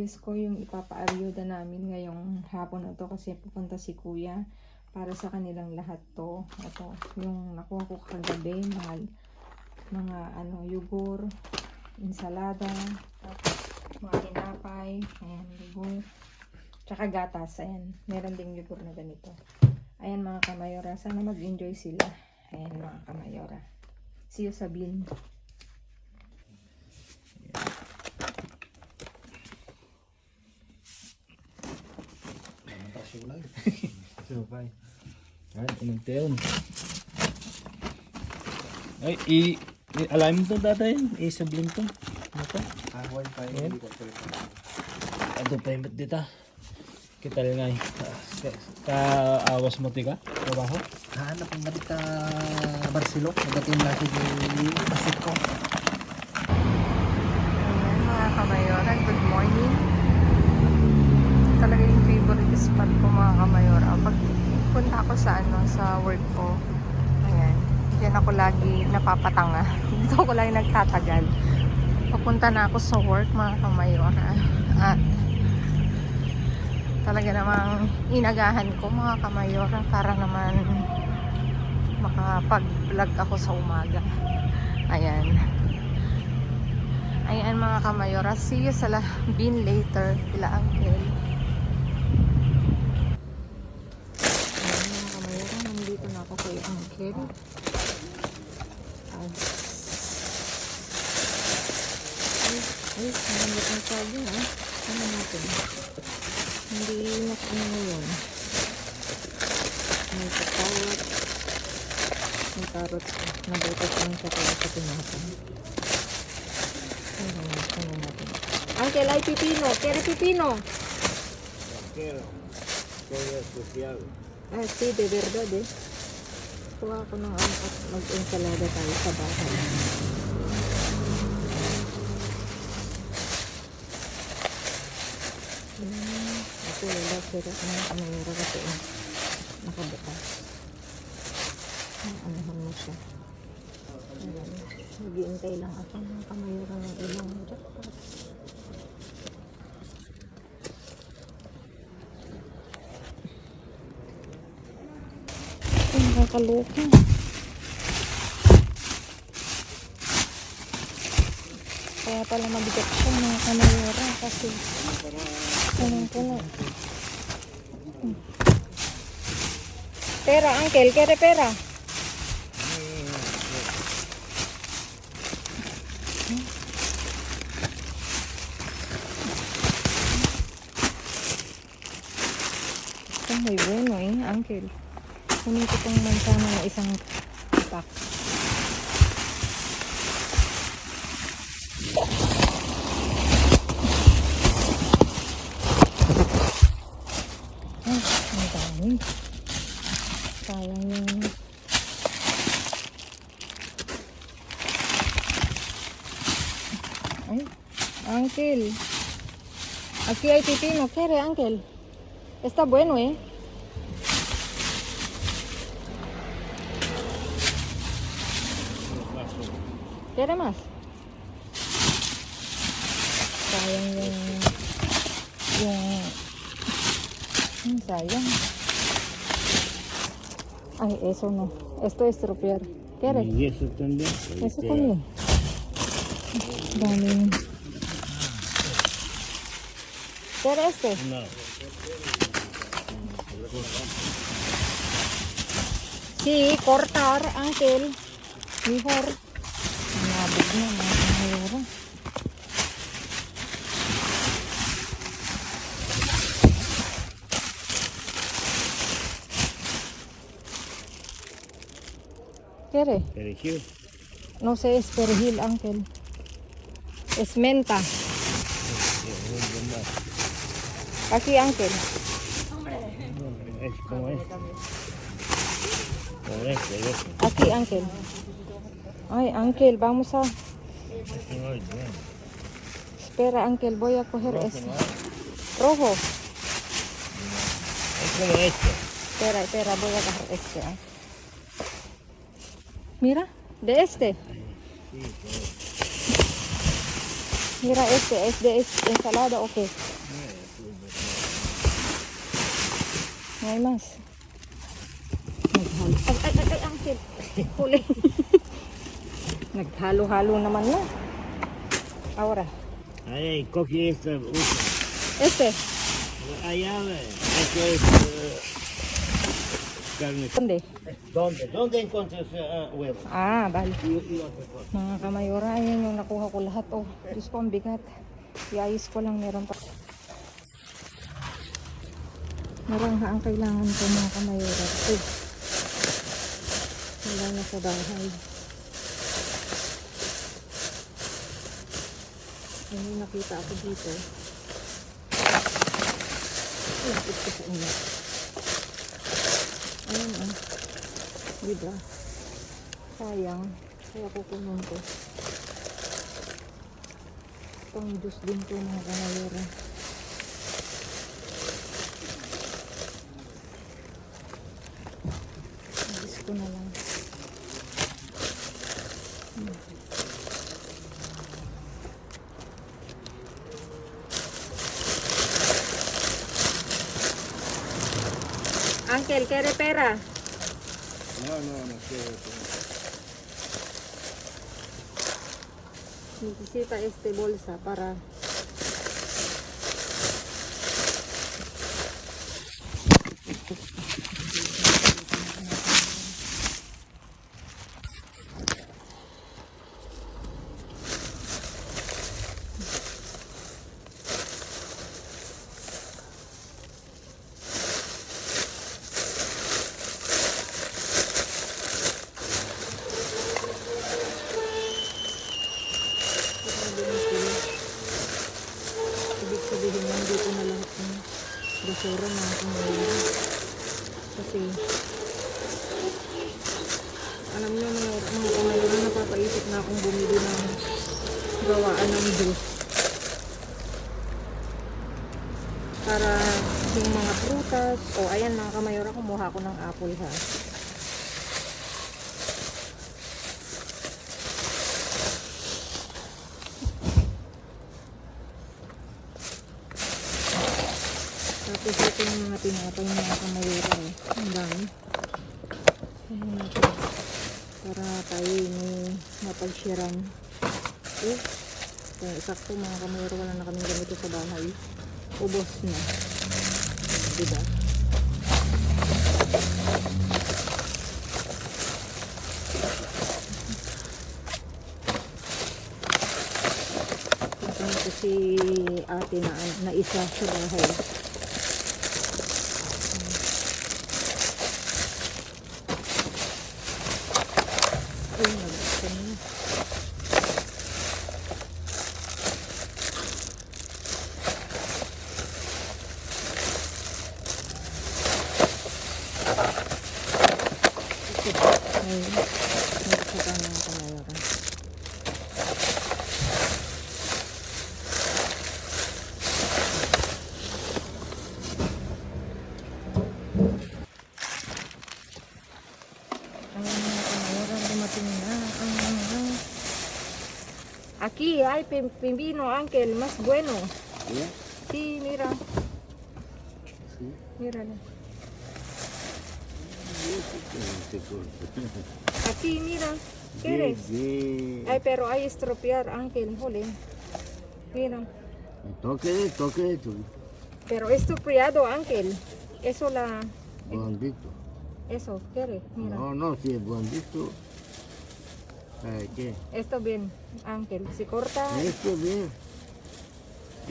miss ko yung ipapa-aryuda namin ngayong hapon na to kasi pupunta si kuya para sa kanilang lahat to. Ito, yung nakuha ko kagabi, mga yugor, ensalada, tapos mga tinapay, ayan, yugor, tsaka gatas, ayan, meron ding yugor na ganito. Ayan mga kamayora, sana mag-enjoy sila. Ayan mga kamayora. See you sa bin. Supay. Yan, inuntiyon. Ay, alamin to tatay. I-subling to. Ito. Wifi. Ito pa yung dito. Kita nga eh. Kaawas mo tika. Trabaho. Hanap ang malit ka Barcelona. Nagating natin yung basit ko. Ayan mga kamayora, good morning. Talaga yung favorite spot ko mga kamayora. Pag punta ako sa work ko, ayan, diyan ako lagi napapatanga. Dito ako lagi nagtatagal. Papunta na ako sa work mga kamayora. At talaga namang inagahan ko mga kamayora para naman makapag-vlog ako sa umaga. Ayan. Ayan mga kamayora, see you sa bin later. Kila Uncle. Ayan mga kamayora, nandito na ako kay Uncle. Ay, nandito na sabi ha. Ano natin? Hindi nakano ngayon. May karot. May karot. Nabutas lang siya kaya sa tinapay. Ano natin? Uncle, ay pipino. Kere pipino. Quiero. Soy especial. Ah, sí, de verdad eh. Kuha ko ng at mag-ensalada tayo sa bahay. Ito wala pero ano meron kasi nakabukas. Anahan mo siya. Ayan. Nag-iintay lang ako ng kamayura ng ilang jackpot. Ay, nakakaloka. Kaya pala mabigat siya mga kamayura kasi punong-puno. Pera, Uncle. Kere pera. Ito may bueno eh, Uncle. Kunin ko itong mansana na isang pack. Ay, ang dami. Sayang yung... Ay, Uncle. Aquí hay pipino. ¿Quiere, Uncle? Está bueno, eh. ¿Quiere más? Sayang sayang. Ay, eso no. Esto es estropear. ¿Quieres? Y eso también. Eso también. Dame. ¿Quieres este? No. Sí, cortar, Uncle. Mejor. Nabog na, mga kamayora. ¿Quiere? Perejil. No sé, es perejil, Uncle. Es menta. Aquí, Uncle. Es como este. Como este. Aquí, Uncle. Ay, Uncle, vamos a... Espera, Uncle, voy a coger este. Rojo. Es como este. Espera, voy a coger este. Mira, de este. Mira, este es de ensalada, ok. May mas. Naghalo. Ay, Uncle. Huli. Naghalo-halo naman na. Ahora. Ahí, cogí esta usa. Este. Allá, esto es carne. ¿Dónde? ¿Dónde? ¿Dónde encuentras huevo? Ah, vale. Y otra cosa. Mga kamayora, ayan yung nakuha ko lahat. Oh, Diyos ko, ang bigat. Iayos ko lang, meron pa. Marangha ang kailangan ko mga kamayora. Eh, wala na sa bahay. Ano yung nakita ako dito? Lapit ko sa inyo. Ayan ah. Diba? Sayang. Kaya kukunin ko. Pang juice din ko mga kamayora. Juice ko na lang. Uncle, ¿quiere pera? No quiero. Necesita este bolsa para ibig sabihin nandito na lahat ng basura na kumain. Kasi alam nyo mga kumain, napapaisip na akong bumili ng gawaan ng juice para yung mga prutas. O ayan mga kamayora, kumuha ko ng apple ha. Tapos ito yung mga tinapay mga kamayora eh. Ang dami. Ayan natin. Para tayo may mapag-sharean. Eh, kaya sakto mga kamayora, wala na kaming ganito sa bahay. Ubos na. Diba? Ito si ate na isa sa bahay. Ay, nagbukan na. Ay, nagbukan na mga kamayora. Ayan mga kamayora, dumating na ang aquí hay pepino, Uncle, más bueno. ¿Ya? Sí, mira, Sí. míralo. Te corto. Aquí, mira, ¿quieres? Sí. Ay, pero hay estropear, Uncle, jole. Mira, Toque tú. pero estropeado, Uncle. Eso Blandito. eso, ¿quieres? Mira. No, si es blandito. ¿Para qué? Esto bien, Uncle. Si corta, Esto bien.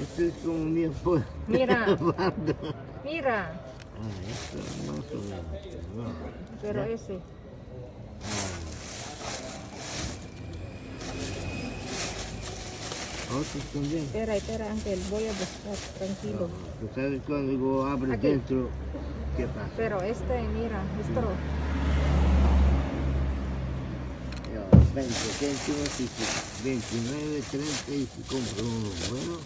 Esto es como mi esposa. Mira. Bando. mira, Esto más o menos. No. pero ese. Otros también. Espera, Uncle, voy a buscar, tranquilo. Tú sabes cuando digo abre Aquí. dentro, ¿qué pasa? Pero mira, esto. 20 céntimos y 29, 30 y si compro uno bueno,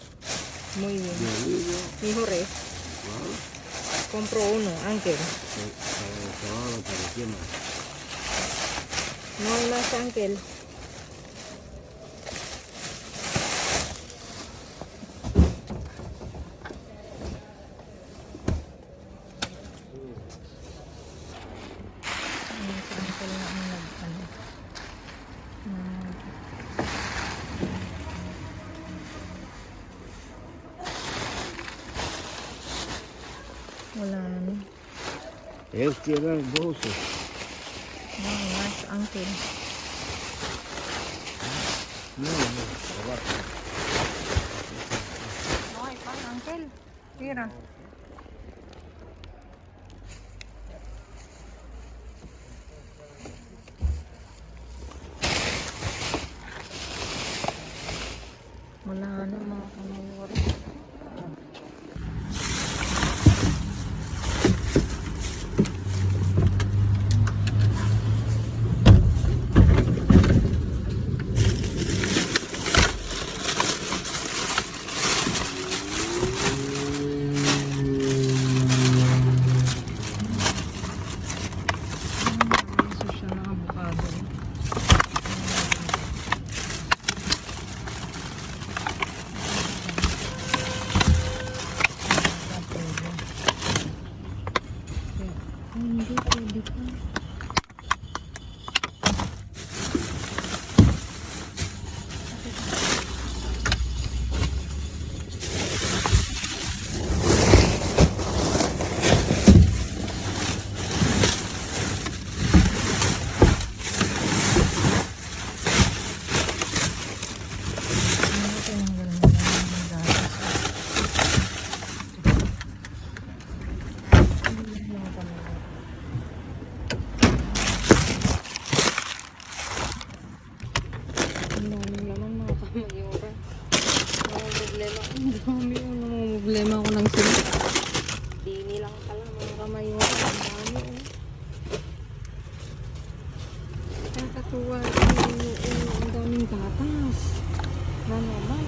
Muy bien. yo digo, Hijo Rey, wow, compro uno, Uncle. para el sábado, ¿para qué más? No hay más, Uncle. Healthy lang boso. Wow, nice, uncle. Sarap. Okay pa, uncle. Tira. Wala na mga kamayora. Siya ng avocado. Hindi pwede pa. Ang daming laman mga kamayora. Ang dami yung problema ko ng sila. Dini lang pala mga kamayora. Ang dami oh. Nakakatuwa. Ang daming gatas. Na naman.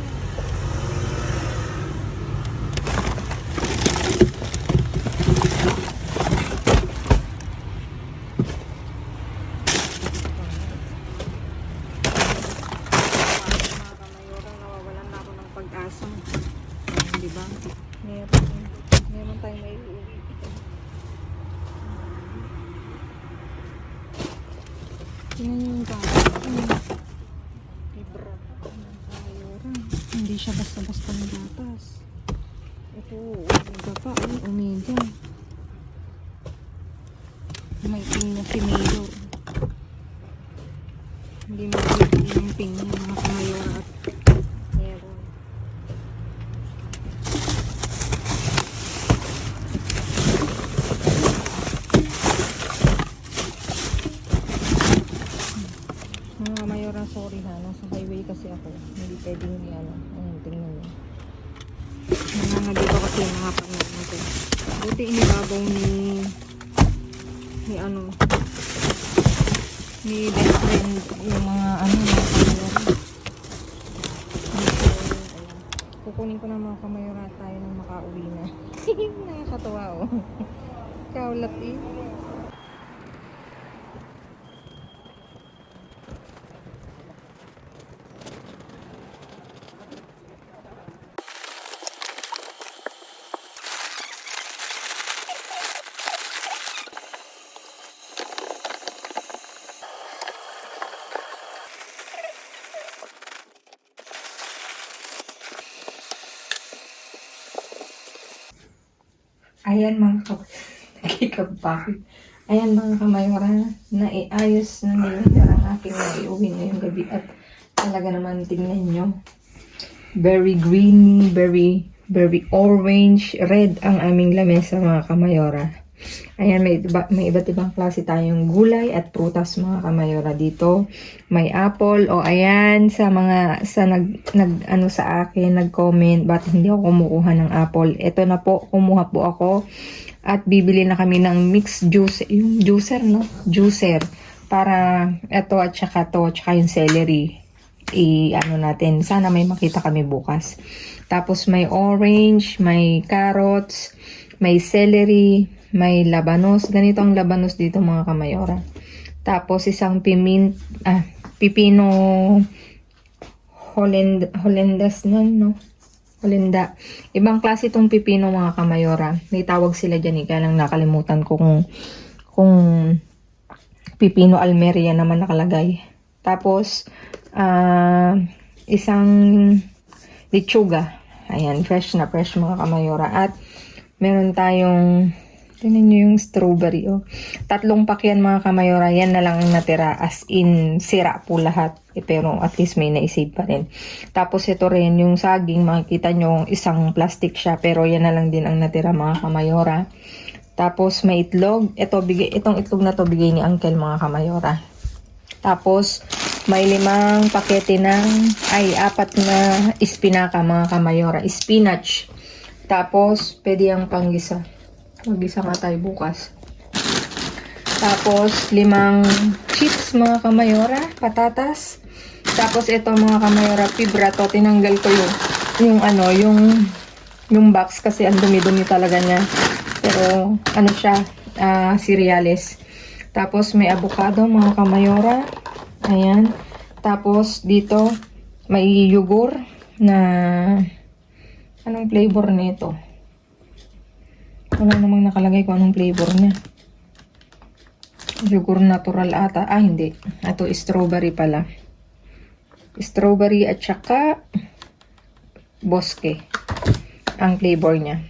Mga kamayora, nawawalan na ako ng pag-asa. Di ba? Meron tayong may uuwi. Tingnan niyo yung gatas. Libra. Kamayora. Hindi siya basta-basta ng gatas. Ito, omega pa. Ay, omega. May pinya si Mayor. Hindi mabili yung pinya mga kamayora at meron. Mga kamayora, sorry ha. Nasa highway kasi ako. Hindi pwede yung ano. Ayun, tingnan nyo. Nangangalito kasi yung mga pangyan natin. Buti inibabaw ni ano ni best friend yung mga ano mga kamayora. Kukunin ko na mga kamayora tayo nang makauwi na. Nakakatawa oh. Kaulat eh. Ayan mga nakikabakit. Ayan mga kamayora, naiayos na nila ang aking naiuwi ngayong gabi at talaga naman tingnan nyo. Very green, very orange, red ang aming lamesa mga kamayora. Ayan, may iba't ibang klase tayong gulay at prutas mga kamayora dito. May apple, o ayan, sa ano sa akin, nag-comment, ba't hindi ako kumukuha ng apple. Ito na po, kumuha po ako. At bibili na kami ng mixed juice, yung juicer, no? Juicer. Para ito at saka to, at saka yung celery. Ano natin, sana may makita kami bukas. Tapos may orange, may carrots, may celery, may labanos. Ganito ang labanos dito mga kamayora. Tapos isang pipino Hollandas nun, no? Holanda. Ibang klase itong pipino mga kamayora. May tawag sila dyan, kaya lang nakalimutan ko kung pipino Almeria naman nakalagay. Tapos, isang lechuga. Ayan, fresh na fresh mga kamayora. At meron tayong Tingnan nyo yung strawberry, oh. 3 pack yan, mga kamayora. Yan na lang ang natira. As in, sira po lahat. Pero at least may naisave pa rin. Tapos ito rin, yung saging, makikita nyo, isang plastic siya. Pero yan na lang din ang natira, mga kamayora. Tapos may itlog. Itong itlog na to bigay ni Uncle, mga kamayora. Tapos may 5 pakete ng, 4 na espinaka, mga kamayora. Spinach. Tapos pwede yung panggisa. Mag-isa nga tayo bukas. Tapos 5 chips, mga kamayora. Patatas. Tapos ito, mga kamayora, fibra to. Tinanggal ko yung box kasi ang dumi-dumi talaga niya. Pero ano siya, cereales. Tapos may avocado, mga kamayora. Ayan. Tapos dito may yogurt na anong flavor nito? Wala namang nakalagay kung anong flavor niya. Yogurt natural ata. Hindi. Ito strawberry pala. Strawberry at saka Bosque ang flavor niya.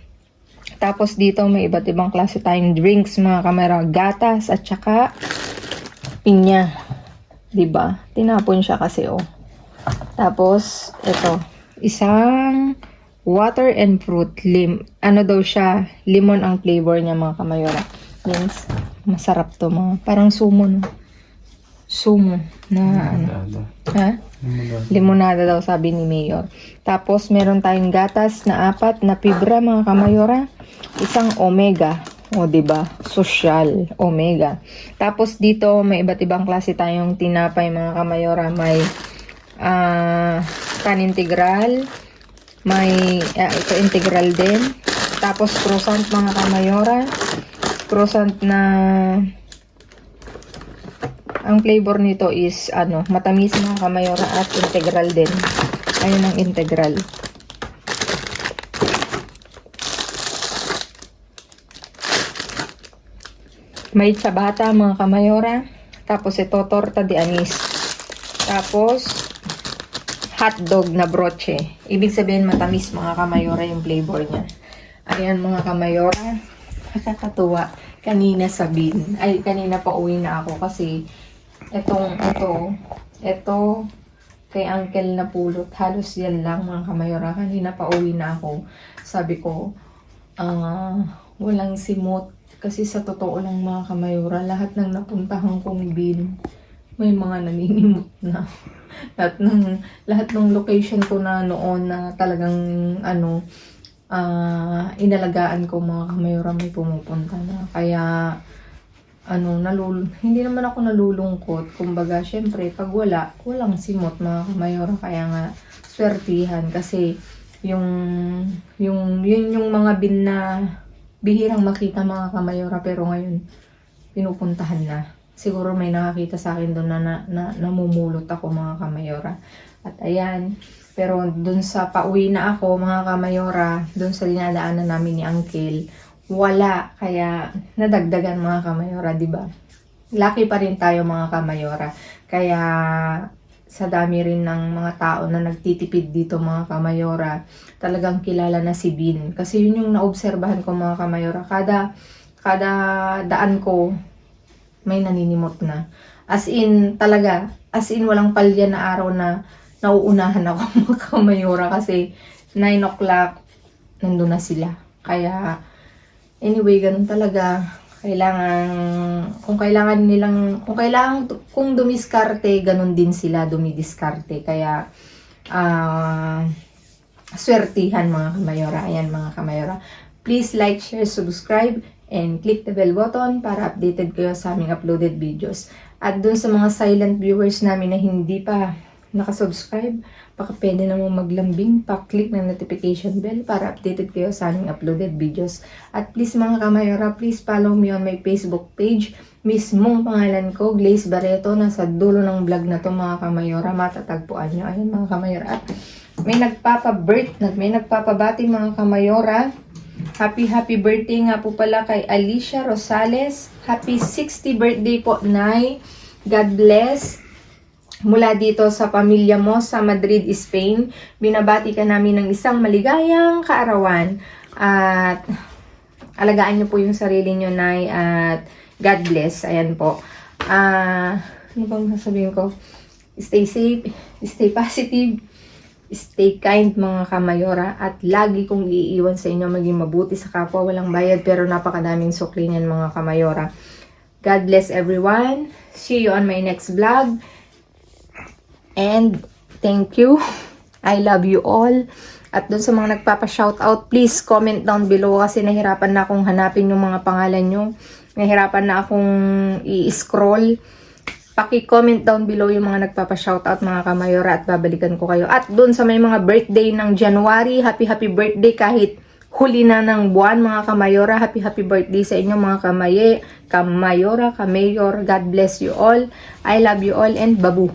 Tapos dito may iba't ibang klase tayong drinks, mga kamera. Gatas at saka pinya. Diba? Tinapon siya kasi, oh. Tapos ito, isang water and fruit. Ano daw siya? Lemon ang flavor niya, mga kamayora. Yes. Masarap to, mga. Parang sumo, no? Sumo na ano. Ha? Limonada daw, sabi ni Mayor. Tapos meron tayong gatas na 4 na fibra, mga kamayora. Isang omega. O, diba? Social. Omega. Tapos dito, may iba't ibang klase tayong tinapay, mga kamayora. May pan integral. May, ito integral din. Tapos croissant, mga kamayora. Croissant na, ang flavor nito is, matamis, mga kamayora, at integral din. Ayun ang integral. May ciabatta, mga kamayora. Tapos ito, torta de anis. Tapos, hotdog na broche. Ibig sabihin matamis, mga kamayora, yung flavor niya. Ayan, mga kamayora. Nakakatuwa. Kanina kanina pa uwi na ako kasi ito kay Uncle na pulot. Halos yan lang, mga kamayora. Kanina pa uwi na ako. Sabi ko, walang simot. Kasi sa totoo lang, mga kamayora, lahat ng napuntahan kong bin, may mga naninimot na. lahat ng location ko na noon na talagang inalagaan ko, mga kamayora, may pumupunta na. Kaya hindi naman ako nalulungkot. Kumbaga, syempre, pag walang simot, mga kamayora. Kaya nga, swertihan. Kasi, yung mga bin na bihirang makita, mga kamayora. Pero ngayon, pinupuntahan na. Siguro may nakakita sa akin doon na namumulot ako, mga kamayora. At ayan, pero doon sa pauwi na ako, mga kamayora, doon sa dinadaanan namin ni Uncle, wala. Kaya nadagdagan, mga kamayora, diba? Lucky pa rin tayo, mga kamayora. Kaya sa dami rin ng mga tao na nagtitipid dito, mga kamayora, talagang kilala na si Bin. Kasi yun yung naobserbahan ko, mga kamayora. Kada daan ko, may naninimot na. As in, walang palya na araw na nauunahan ako, mga kamayora, kasi 9 o'clock, nandun na sila. Kaya, anyway, ganun talaga. Kung dumiskarte, ganun din sila dumidiskarte. Kaya, swertihan, mga kamayora. Ayan, mga kamayora. Please like, share, subscribe, and click the bell button para updated kayo sa aming uploaded videos. At dun sa mga silent viewers namin na hindi pa nakasubscribe, baka pwede namang maglambing, pa-click ng notification bell para updated kayo sa aming uploaded videos. At please, mga kamayora, please follow me on my Facebook page. Mismong pangalan ko, Glaze Barreto. Nasa dulo ng vlog na to, mga kamayora. Matatagpuan nyo. Ayan, mga kamayora. At may nagpapabati, mga kamayora. Happy birthday nga po pala kay Alicia Rosales. Happy 60th birthday po, Nay. God bless. Mula dito sa pamilya mo sa Madrid, Spain, binabati ka namin ng isang maligayang kaarawan. At alagaan nyo po yung sarili nyo, Nay, at God bless. Ayan po. Ano bang sasabihin ko? Stay safe, stay positive, stay kind mga kamayora, at lagi kong iiwan sa inyo maging mabuti sa kapwa, walang bayad pero napakadaming sukli niyan mga kamayora. God bless everyone. See you on my next vlog. And thank you. I love you all. At dun sa mga nagpapa-shoutout, please comment down below kasi nahirapan na akong hanapin yung mga pangalan nyo. Nahirapan na akong i-scroll. Paki-comment down below yung mga nagpapa-shoutout mga kamayora at babalikan ko kayo. At dun sa may mga birthday ng January, happy birthday kahit huli na ng buwan mga kamayora. Happy birthday sa inyo mga kamayora, kamayor. God bless you all. I love you all and babu.